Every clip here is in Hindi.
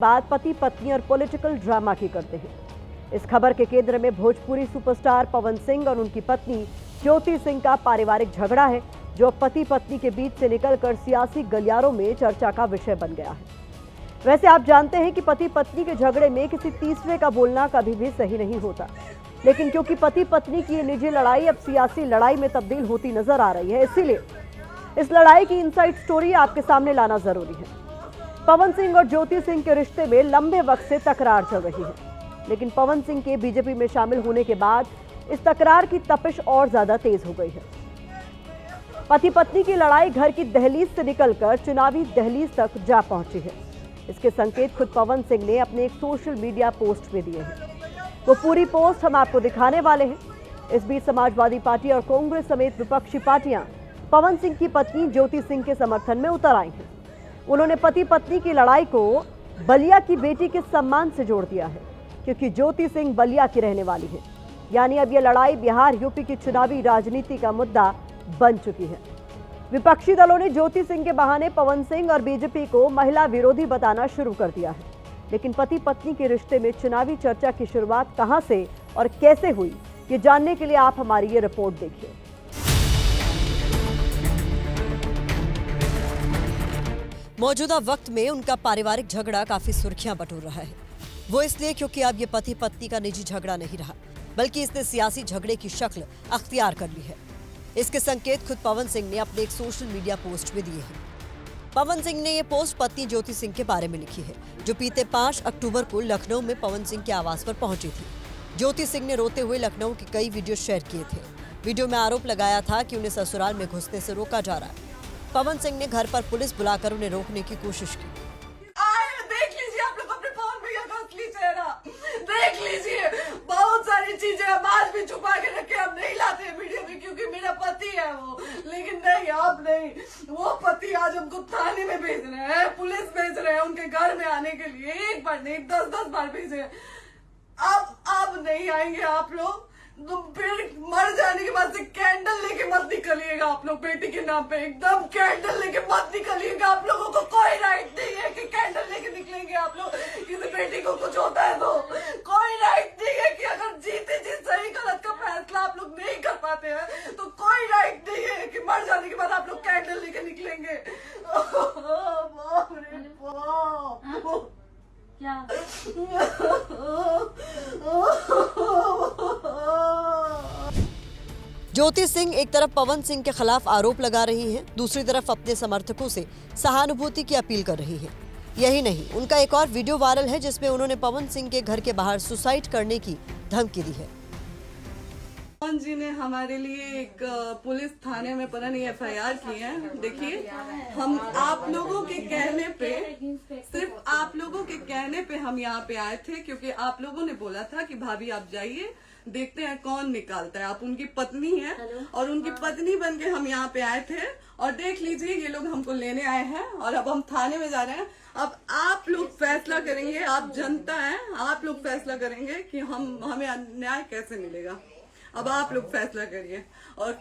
बात पति पत्नी और पॉलिटिकल ड्रामा की करते हैं। इस खबर के केंद्र में भोजपुरी सुपरस्टार पवन सिंह और उनकी पत्नी ज्योति सिंह का पारिवारिक झगड़ा है, जो पति पत्नी के बीच से निकलकर सियासी गलियारों में चर्चा का विषय बन गया है। वैसे आप जानते हैं कि पति पत्नी के झगड़े में किसी तीसरे का बोलना कभी भी सही नहीं होता, लेकिन क्योंकि पति पत्नी की ये निजी लड़ाई अब सियासी लड़ाई में तब्दील होती नजर आ रही है, इसीलिए इस लड़ाई की इनसाइड स्टोरी आपके सामने लाना जरूरी है। पवन सिंह और ज्योति सिंह के रिश्ते में लंबे वक्त से तकरार चल रही है, लेकिन पवन सिंह के बीजेपी में शामिल होने के बाद इस तकरार की तपिश और ज्यादा तेज हो गई है। पति पत्नी की लड़ाई घर की दहलीज से निकलकर चुनावी दहलीज तक जा पहुंची है। इसके संकेत खुद पवन सिंह ने अपने एक सोशल मीडिया पोस्ट में दिए हैं। वो पूरी पोस्ट हम आपको दिखाने वाले हैं। इस बीच समाजवादी पार्टी और कांग्रेस समेत विपक्षी पार्टियां पवन सिंह की पत्नी ज्योति सिंह के समर्थन में उतर आई हैं। उन्होंने पति पत्नी की लड़ाई को बलिया की बेटी के सम्मान से जोड़ दिया है, क्योंकि ज्योति सिंह बलिया की रहने वाली है। यानी अब यह लड़ाई बिहार यूपी की चुनावी राजनीति का मुद्दा बन चुकी है। विपक्षी दलों ने ज्योति सिंह के बहाने पवन सिंह और बीजेपी को महिला विरोधी बताना शुरू कर दिया है, लेकिन पति पत्नी के रिश्ते में चुनावी चर्चा की शुरुआत कहां से और कैसे हुई, ये जानने के लिए आप हमारी ये रिपोर्ट देखिए। मौजूदा वक्त में उनका पारिवारिक झगड़ा काफी सुर्खियां बटोर रहा है। वो इसलिए क्योंकि अब ये पति पत्नी का निजी झगड़ा नहीं रहा, बल्कि इसने सियासी झगड़े की शक्ल अख्तियार कर ली है। इसके संकेत खुद पवन सिंह ने अपने एक सोशल मीडिया पोस्ट में दिए हैं। पवन सिंह ने ये पोस्ट पत्नी ज्योति सिंह के बारे में लिखी है, जो बीते 5 अक्टूबर को लखनऊ में पवन सिंह के आवास पर पहुंची थी। ज्योति सिंह ने रोते हुए लखनऊ के कई वीडियो शेयर किए थे। वीडियो में आरोप लगाया था कि उन्हें ससुराल में घुसने से रोका जा रहा है। पवन सिंह ने घर पर पुलिस बुलाकर उन्हें रोकने की कोशिश की। देख लीजिए आप लोग अपने फोन में का असली चेहरा देख लीजिए। बहुत सारी चीजें हम आज भी छुपा के रखे, हम नहीं लाते वीडियो में, क्योंकि मेरा पति है वो। लेकिन नहीं, अब नहीं, वो पति आज हमको थाने में भेज रहे हैं, पुलिस भेज रहे हैं उनके घर में आने के लिए। एक बार नहीं, 10-10 बार भेजे। अब नहीं आएंगे आप लोग। तो फिर मर जाने के बाद से कैंडल लेके मत निकलिएगा आप लोग बेटी के नाम पे। एकदम कैंडल लेके मत निकलिएगा। आप लोगों को कोई राइट नहीं है कि कैंडल लेके निकलेंगे आप लोग। किसी बेटी को कुछ होता है तो कोई राइट नहीं है कि अगर जीते जी सही गलत का फैसला आप लोग नहीं कर पाते हैं तो कोई राइट नहीं है कि मर जाने के बाद आप लोग कैंडल लेके निकलेंगे। बाप रे बाप, क्या ज्योति सिंह एक तरफ पवन सिंह के खिलाफ आरोप लगा रही हैं, दूसरी तरफ अपने समर्थकों से सहानुभूति की अपील कर रही हैं। यही नहीं, उनका एक और वीडियो वायरल है जिसमें उन्होंने पवन सिंह के घर के बाहर सुसाइड करने की धमकी दी है। पवन जी ने हमारे लिए एक पुलिस थाने में पता नहीं FIR की है। देखिए, हम आप लोगों के कहने पे, सिर्फ आप लोगों के कहने पे हम यहाँ पे आए थे, क्योंकि आप लोगों ने बोला था कि भाभी आप जाइए, देखते हैं कौन निकालता है। आप उनकी पत्नी हैं और उनकी पत्नी बन के हम यहाँ पे आए थे। और देख लीजिए, ये लोग हमको लेने आए हैं और अब हम थाने में जा रहे हैं। अब आप लोग फैसला करेंगे, आप जनता हैं, आप लोग फैसला करेंगे कि हमें न्याय कैसे मिलेगा। अब आप लोग फैसला करिए। और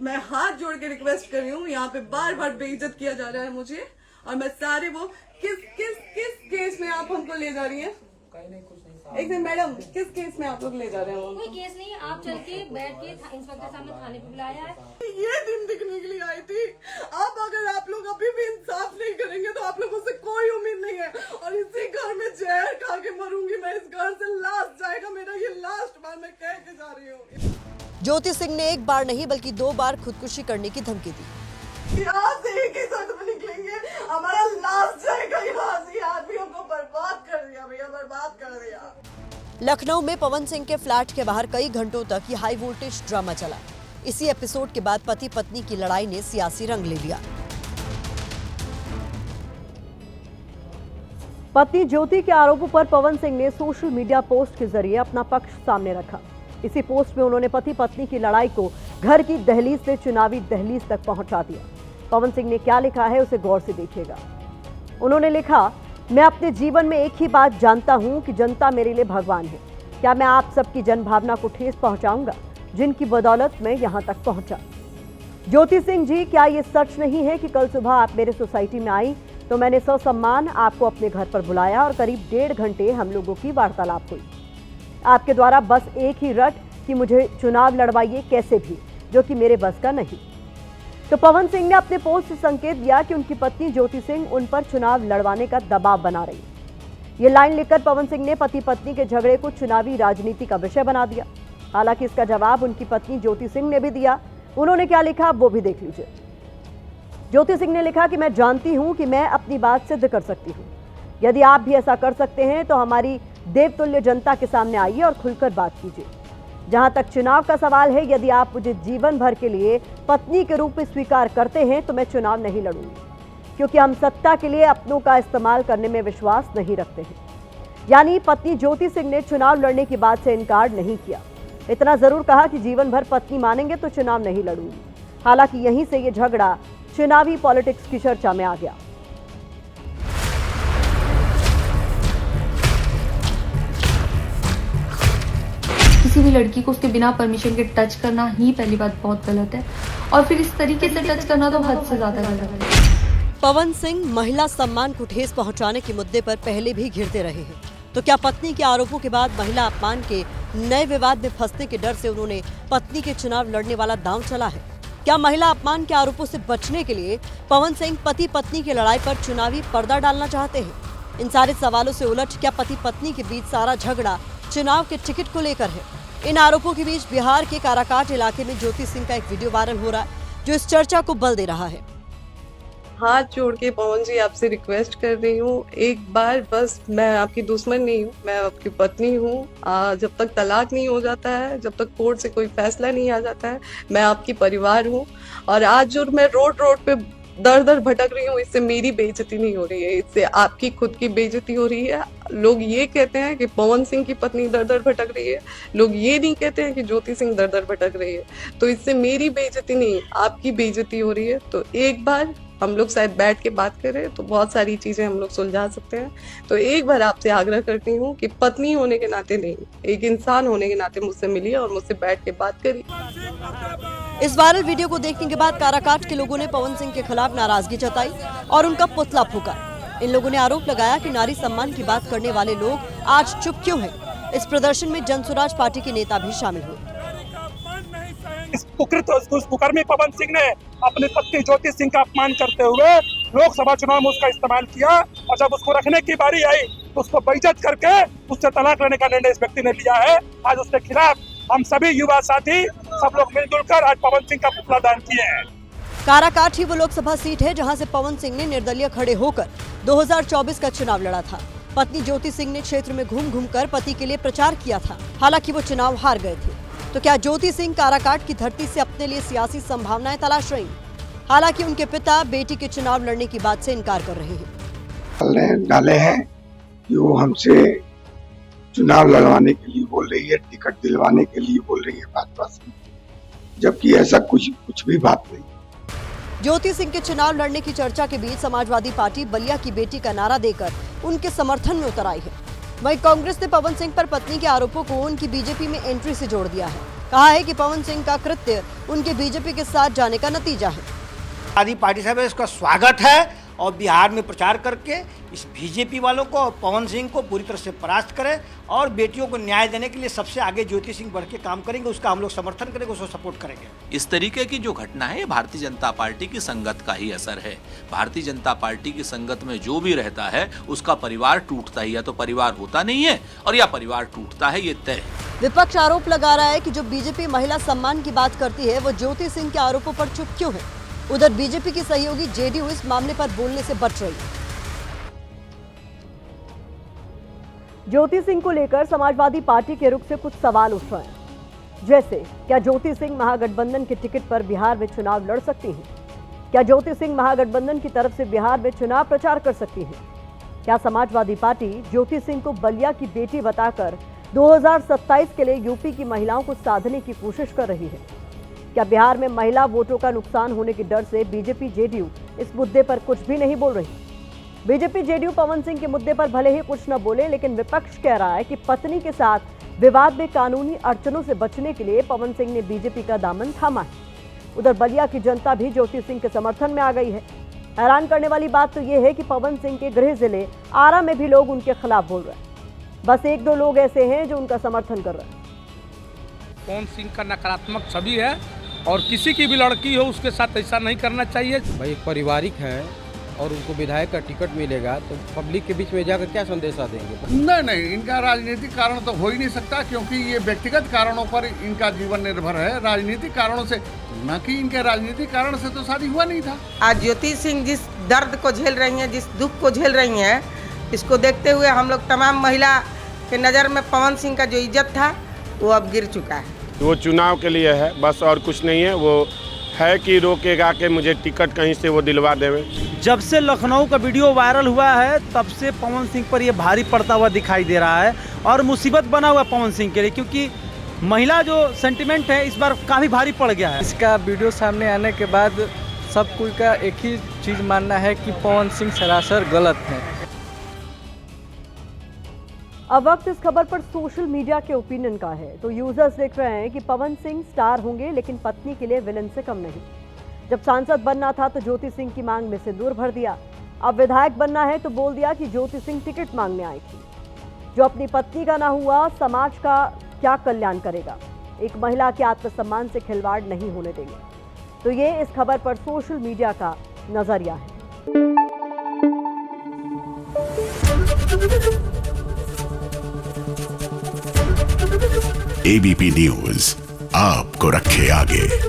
मैं हाथ जोड़ के रिक्वेस्ट कर रही हूँ, यहाँ पे बार बार बेइज्जत किया जा रहा है मुझे। और मैं सारे वो किस केस में आप हमको ले जा रही हैं? एक दिन मैडम, किस केस में आप लोग ले जा रहे हैं? कोई केस नहीं, आप चल के बैठ के इंस्पेक्टर साहब ने थाने पे बुलाया है। ये दिन दिखने के लिए आई थी। अब अगर आप लोग अभी भी इंसाफ नहीं करेंगे तो आप लोगों से कोई उम्मीद नहीं है। और इसी घर में जहर खा के मरूंगी मैं। इस घर से लास्ट जाएगा मेरा, ये लास्ट बार मैं कह के जा रही हूँ। ज्योति सिंह ने एक बार नहीं बल्कि 2 बार खुदकुशी करने की धमकी दी। यहाँ से एक ही शर्त में निकलेंगे, हमारा लास्ट जाएगा यहाँ से। आदमियों को बर्बाद कर दिया भैया, बर्बाद कर दिया। लखनऊ में पवन सिंह के फ्लैट के बाहर कई घंटों तक ये हाई वोल्टेज ड्रामा चला। इसी एपिसोड के बाद पति पत्नी की लड़ाई ने सियासी रंग ले लिया। पत्नी ज्योति के आरोपों पर पवन सिंह ने सोशल मीडिया पोस्ट के जरिए अपना पक्ष सामने रखा। इसी पोस्ट में उन्होंने पति पत्नी की लड़ाई को घर की दहलीज से चुनावी दहलीज तक पहुंचा दिया। पवन सिंह ने क्या लिखा है उसे गौर से देखिएगा। उन्होंने लिखा, मैं अपने जीवन में एक ही बात जानता हूं कि जनता मेरे लिए भगवान है। क्या मैं आप सबकी जनभावना को ठेस पहुंचाऊंगा, जिनकी बदौलत मैं यहां तक पहुंचा। ज्योति सिंह जी, क्या ये सच नहीं है कि कल सुबह आप मेरे सोसाइटी में आई तो मैंने ससम्मान आपको अपने घर पर बुलाया और करीब 1.5 घंटे हम लोगों की वार्तालाप हुई। आपके द्वारा बस एक ही रट कि मुझे चुनाव लड़वाइए कैसे भी, जो कि मेरे बस का नहीं। तो पवन सिंह ने अपने पोस्ट से संकेत दिया कि उनकी पत्नी ज्योति सिंह उन पर चुनाव लड़वाने का दबाव बना रही है। ये लाइन लिखकर पवन सिंह ने पति पत्नी के झगड़े को चुनावी राजनीति का विषय बना दिया। हालांकि इसका जवाब उनकी पत्नी ज्योति सिंह ने भी दिया। उन्होंने क्या लिखा वो भी देख लीजिए। ज्योति सिंह ने लिखा कि मैं जानती हूं कि मैं अपनी बात सिद्ध कर सकती हूं। यदि आप भी ऐसा कर सकते हैं तो हमारी देवतुल्य जनता के सामने आइए और खुलकर बात कीजिए। जहां तक चुनाव का सवाल है, यदि आप मुझे जीवन भर के लिए पत्नी के रूप में स्वीकार करते हैं तो मैं चुनाव नहीं लड़ूंगी, क्योंकि हम सत्ता के लिए अपनों का इस्तेमाल करने में विश्वास नहीं रखते हैं। यानी पत्नी ज्योति सिंह ने चुनाव लड़ने की बात से इनकार नहीं किया। इतना जरूर कहा कि जीवन भर पत्नी मानेंगे तो चुनाव नहीं लड़ूंगी। हालांकि यहीं से ये झगड़ा चुनावी पॉलिटिक्स की चर्चा में आ गया। किसी भी लड़की को उसके बिना परमिशन के टच करना ही पहली बात बहुत गलत है, और फिर इस तरीके से टच करना तो हद से ज्यादा गलत है। पवन सिंह महिला सम्मान को ठेस पहुंचाने के मुद्दे पर पहले भी घिरते रहे हैं, तो क्या पत्नी के आरोपों के बाद महिला अपमान के नए विवाद में फंसने के डर से उन्होंने पत्नी के चुनाव लड़ने वाला दांव चला है? क्या महिला अपमान के आरोपों से बचने के लिए पवन सिंह पति पत्नी की लड़ाई पर चुनावी पर्दा डालना चाहते हैं? इन सारे सवालों से उलट क्या पति पत्नी के बीच सारा झगड़ा चुनाव के टिकट को लेकर है? इन आरोपों के बीच बिहार के काराकाट इलाके में ज्योति सिंह का एक वीडियो वायरल हो रहा है, जो इस चर्चा को बल दे रहा है। हाथ जोड़ के पवन जी आपसे रिक्वेस्ट कर रही हूँ, एक बार बस, मैं आपकी दुश्मन नहीं हूँ, मैं आपकी पत्नी हूँ। जब तक तलाक नहीं हो जाता है, जब तक कोर्ट से कोई फैसला नहीं आ जाता है, मैं आपकी परिवार हूँ। और आज जो मैं रोड पे दर दर भटक रही हूँ, इससे मेरी बेइज्जती नहीं हो रही है, इससे आपकी खुद की बेइज्जती हो रही है। लोग ये कहते हैं कि पवन सिंह की पत्नी दर दर भटक रही है, लोग ये नहीं कहते हैं कि ज्योति सिंह दर दर भटक रही है। तो इससे मेरी बेइज्जती नहीं, आपकी बेइज्जती हो रही है। तो एक बार हम लोग शायद बैठ के बात करें तो बहुत सारी चीजें हम लोग सुलझा सकते हैं। तो एक बार आपसे आग्रह करती हूँ कि पत्नी होने के नाते नहीं, एक इंसान होने के नाते मुझसे मिलिए और मुझसे बैठ के बात करिए। इस वायरल वीडियो को देखने के बाद काराकाट के लोगों ने पवन सिंह के खिलाफ नाराजगी जताई और उनका पुतला फूका। इन लोगों ने आरोप लगाया कि नारी सम्मान की बात करने वाले लोग आज चुप क्यों हैं। इस प्रदर्शन में जनसुराज पार्टी के नेता भी शामिल हुए। इस कुकर्मी पवन सिंह ने अपनी पत्नी ज्योति सिंह का अपमान करते हुए लोकसभा चुनाव में उसका इस्तेमाल किया, और जब उसको रखने की बारी आई तो उसको बेइज्जत करके उससे तलाक लेने का निर्णय इस व्यक्ति ने लिया है। आज उसके खिलाफ हम सभी युवा साथी सब लोग मिलजुल कर आज पवन सिंह का पुतला दान किए हैं। काराकाट ही वो लोकसभा सीट है जहां से पवन सिंह ने निर्दलीय खड़े होकर 2024 का चुनाव लड़ा था। पत्नी ज्योति सिंह ने क्षेत्र में घूम घूम कर पति के लिए प्रचार किया था। हालांकि वो चुनाव हार गए थे। तो क्या ज्योति सिंह काराकाट की धरती से अपने लिए सियासी संभावनाएं तलाश रही? हालांकि उनके पिता बेटी के चुनाव लड़ने की बात से इनकार कर रहे हैं। डाले हैं कि वो हमसे चुनाव लड़वाने के लिए बोल रही है, टिकट दिलवाने के लिए बोल रही है भाजपा से, जबकि ऐसा कुछ भी बात नहीं। ज्योति सिंह के चुनाव लड़ने की चर्चा के बीच समाजवादी पार्टी बलिया की बेटी का नारा देकर उनके समर्थन में उतर आई है। वहीं कांग्रेस ने पवन सिंह पर पत्नी के आरोपों को उनकी बीजेपी में एंट्री से जोड़ दिया है। कहा है कि पवन सिंह का कृत्य उनके बीजेपी के साथ जाने का नतीजा है। आदि पार्टी साहब इसका स्वागत है और बिहार में प्रचार करके इस बीजेपी वालों को और पवन सिंह को पूरी तरह से परास्त करें और बेटियों को न्याय देने के लिए सबसे आगे ज्योति सिंह बढ़ के काम करेंगे। उसका हम लोग समर्थन करेंगे, उसको सपोर्ट करेंगे। इस तरीके की जो घटना है भारतीय जनता पार्टी की संगत का ही असर है। भारतीय जनता पार्टी की संगत में जो भी रहता है उसका परिवार टूटता ही, या तो परिवार होता नहीं है और या परिवार टूटता है, ये तय। विपक्ष आरोप लगा रहा है कि जो बीजेपी महिला सम्मान की बात करती है वो ज्योति सिंह के आरोपों पर चुप क्यों है। उधर बीजेपी की सहयोगी जेडीयू इस मामले पर बोलने से बच रही है। ज्योति सिंह को लेकर समाजवादी पार्टी के रुख से कुछ सवाल उठ रहे हैं, जैसे क्या ज्योति सिंह महागठबंधन के टिकट पर बिहार में चुनाव लड़ सकती हैं? क्या ज्योति सिंह महागठबंधन की तरफ से बिहार में चुनाव प्रचार कर सकती हैं? क्या समाजवादी पार्टी ज्योति सिंह को बलिया की बेटी बताकर 2027 के लिए यूपी की महिलाओं को साधने की कोशिश कर रही है? क्या बिहार में महिला वोटों का नुकसान होने के डर से बीजेपी जेडीयू इस मुद्दे पर कुछ भी नहीं बोल रही? बीजेपी जेडीयू पवन सिंह के मुद्दे पर भले ही कुछ न बोले, लेकिन विपक्ष कह रहा है कि पत्नी के साथ विवाद में कानूनी अड़चनों से बचने के लिए पवन सिंह ने बीजेपी का दामन थामा है। उधर बलिया की जनता भी ज्योति सिंह के समर्थन में आ गई है। हैरान करने वाली बात तो ये है कि पवन सिंह के गृह जिले आरा में भी लोग उनके खिलाफ बोल रहे हैं। बस एक दो लोग ऐसे हैं जो उनका समर्थन कर रहे हैं। पवन सिंह का नकारात्मक छवि है और किसी की भी लड़की हो उसके साथ ऐसा नहीं करना चाहिए। भाई एक पारिवारिक है और उनको विधायक का टिकट मिलेगा तो पब्लिक के बीच में जाकर क्या संदेशा देंगे? नहीं, इनका राजनीतिक कारण तो हो ही नहीं सकता, क्योंकि ये व्यक्तिगत कारणों पर इनका जीवन निर्भर है, राजनीतिक कारणों से न कि इनके राजनीतिक कारण से तो शादी हुआ नहीं था। आज ज्योति सिंह जिस दर्द को झेल रही हैं, जिस दुख को झेल रही हैं, इसको देखते हुए हम लोग तमाम महिला के नज़र में पवन सिंह का जो इज्जत था वो अब गिर चुका है। वो चुनाव के लिए है, बस और कुछ नहीं है। वो है कि रोकेगा कि मुझे टिकट कहीं से वो दिलवा देवे। जब से लखनऊ का वीडियो वायरल हुआ है तब से पवन सिंह पर ये भारी पड़ता हुआ दिखाई दे रहा है और मुसीबत बना हुआ पवन सिंह के लिए, क्योंकि महिला जो सेंटिमेंट है इस बार काफ़ी भारी पड़ गया है। इसका वीडियो सामने आने के बाद सब कोई का एक ही चीज़ मानना है कि पवन सिंह सरासर गलत है। अब वक्त इस खबर पर सोशल मीडिया के ओपिनियन का है। तो यूजर्स लिख रहे हैं कि पवन सिंह स्टार होंगे लेकिन पत्नी के लिए विलन से कम नहीं। जब सांसद बनना था तो ज्योति सिंह की मांग में सिंदूर भर दिया, अब विधायक बनना है तो बोल दिया कि ज्योति सिंह टिकट मांगने आई थी। जो अपनी पत्नी का ना हुआ समाज का क्या कल्याण करेगा? एक महिला के आत्मसम्मान से खिलवाड़ नहीं होने देंगे। तो ये इस खबर पर सोशल मीडिया का नजरिया है। ABP न्यूज आपको रखे आगे।